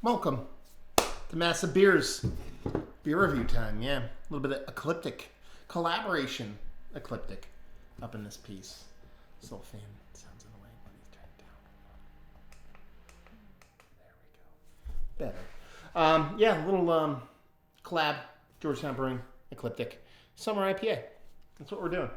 Welcome to Massive Beers. Beer review time, yeah. A little bit of Ecliptic. Collaboration Ecliptic up in this piece. This little fan sounds in the way. Let me turn it down. There we go. Better. Yeah, a little collab. Georgetown Brewing Ecliptic. Summer IPA. That's what we're doing.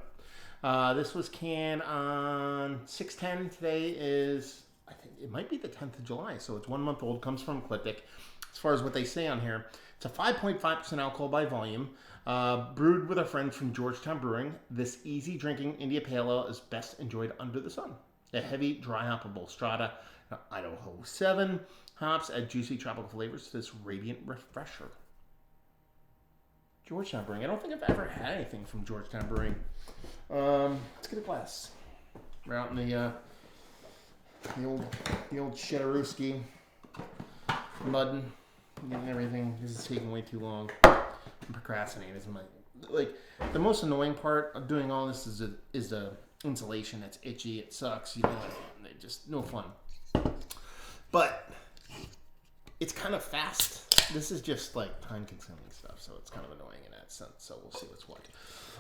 This was canned on 6/10. Today is, I think it might be the 10th of July, so it's 1 month old. Comes from Ecliptic. As far as what they say on here, it's a 5.5% alcohol by volume. Brewed with our friends from Georgetown Brewing, this easy drinking India Pale Ale is best enjoyed under the sun. A heavy, dry hoppable strata, Idaho 7 hops add juicy tropical flavors to this radiant refresher. Georgetown Brewing. I don't think I've ever had anything from Georgetown Brewing. Let's get a glass. We're out in the old Shedderooski, mudding, getting everything. This is taking way too long. I'm procrastinating. The most annoying part of doing all this is the insulation. It's itchy. It sucks. Just no fun. But it's kind of fast. This is just like time-consuming stuff, so it's kind of annoying in that sense. So we'll see what's what.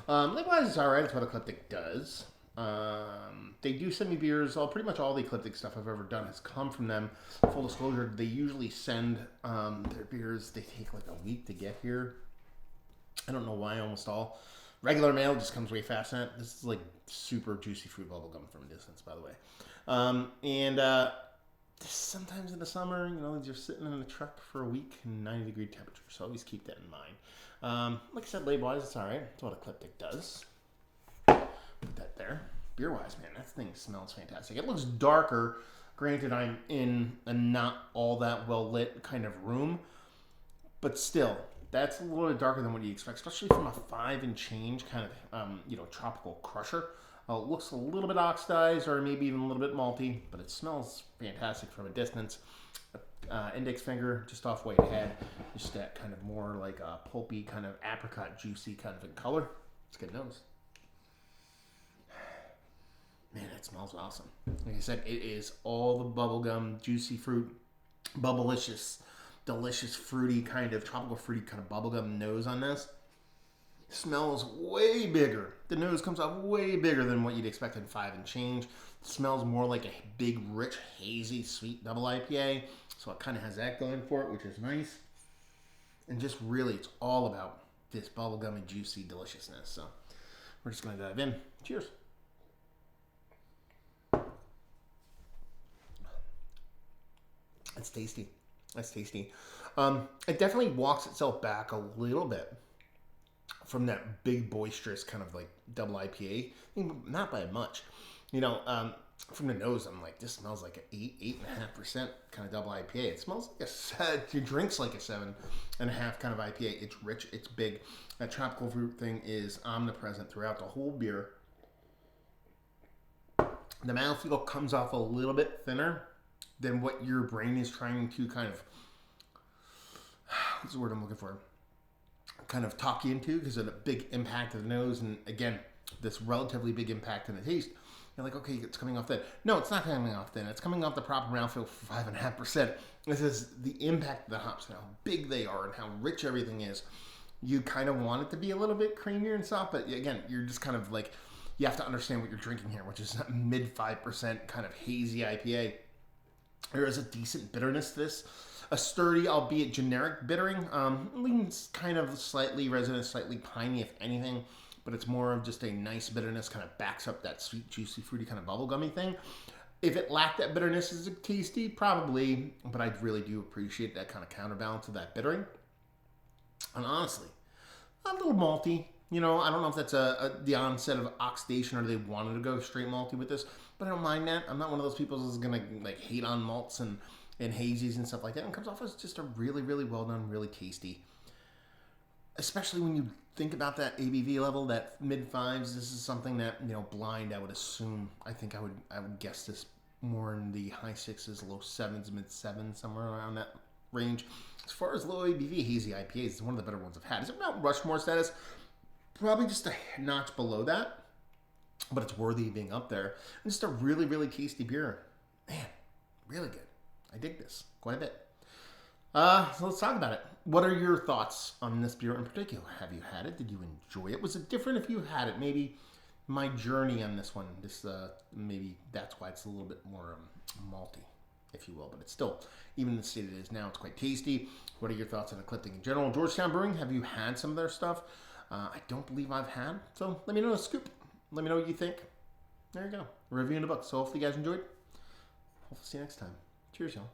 Likewise, it's all right. It's what Ecliptic does. They do send me beers. Pretty much all the Ecliptic stuff I've ever done has come from them. Full disclosure, they usually send their beers. They take like a week to get here. I don't know why. Almost all regular mail just comes way fast. This is like super juicy fruit bubblegum from a distance, by the way. Sometimes in the summer, you're sitting in a truck for a week in 90-degree temperature. So always keep that in mind. Like I said, label-wise, it's all right. It's what Ecliptic does. Put that there. Beer-wise, man, that thing smells fantastic. It looks darker. Granted, I'm in a not all that well-lit kind of room. But still, that's a little bit darker than what you expect, especially from a 5 and change kind of, tropical crusher. It looks a little bit oxidized or maybe even a little bit malty, but it smells fantastic from a distance. Index finger just off white head. Just that kind of more like a pulpy, kind of apricot juicy kind of in color. It's a good nose. Man, it smells awesome. Like I said, it is all the bubblegum, juicy fruit, bubblicious, delicious, fruity kind of, tropical fruity kind of bubblegum nose on this. Smells way bigger. The nose comes off way bigger than what you'd expect in 5 and change. It smells more like a big, rich, hazy, sweet double IPA. So it kind of has that going for it, which is nice. And just really, it's all about this bubblegummy, juicy deliciousness. So we're just going to dive in. Cheers. That's tasty. That's tasty. It definitely walks itself back a little bit from that big boisterous kind of like double IPA. Not by much. From the nose, I'm like, this smells like an 8.5% kind of double IPA. It smells like it drinks like a 7.5 kind of IPA. It's rich, it's big. That tropical fruit thing is omnipresent throughout the whole beer. The mouthfeel comes off a little bit thinner than what your brain is trying to kind of, what's the word I'm looking for? Kind of talk you into, because of the big impact of the nose, and again, this relatively big impact in the taste. You're like, okay, it's coming off thin. No, it's not coming off thin. It's coming off the proper mouthfeel for 5.5%. This is the impact of the hops and how big they are and how rich everything is. You kind of want it to be a little bit creamier and soft, but again, you're just kind of like, you have to understand what you're drinking here, which is a mid 5% kind of hazy IPA. There is a decent bitterness to this. A sturdy, albeit generic bittering. Leans kind of slightly resinous, slightly piney, if anything. But it's more of just a nice bitterness, kind of backs up that sweet, juicy, fruity kind of bubblegummy thing. If it lacked that bitterness, is it tasty? Probably. But I really do appreciate that kind of counterbalance of that bittering. And honestly, a little malty. I don't know if that's the onset of oxidation or they wanted to go straight malty with this. But I don't mind that. I'm not one of those people who's going to like hate on malts and hazies and stuff like that. And it comes off as just a really, really well done, really tasty. Especially when you think about that ABV level, that mid 5s. This is something that, blind, I would assume. I think I would guess this more in the high 6s, low 7s, mid 7s, somewhere around that range. As far as low ABV hazy IPAs, it's one of the better ones I've had. Is it Mount Rushmore status? Probably just a notch below that. But it's worthy of being up there. And just a really, really tasty beer. Man, really good. I dig this quite a bit. So let's talk about it. What are your thoughts on this beer in particular? Have you had it? Did you enjoy it? Was it different if you had it? Maybe my journey on this one, maybe that's why it's a little bit more malty, if you will. But it's still, even in the state it is now, it's quite tasty. What are your thoughts on Ecliptic in general? Georgetown Brewing, have you had some of their stuff? I don't believe I've had. So let me know a scoop. Let me know what you think. There you go. Reviewing the book. So hopefully you guys enjoyed. Hopefully see you next time. Cheers, y'all.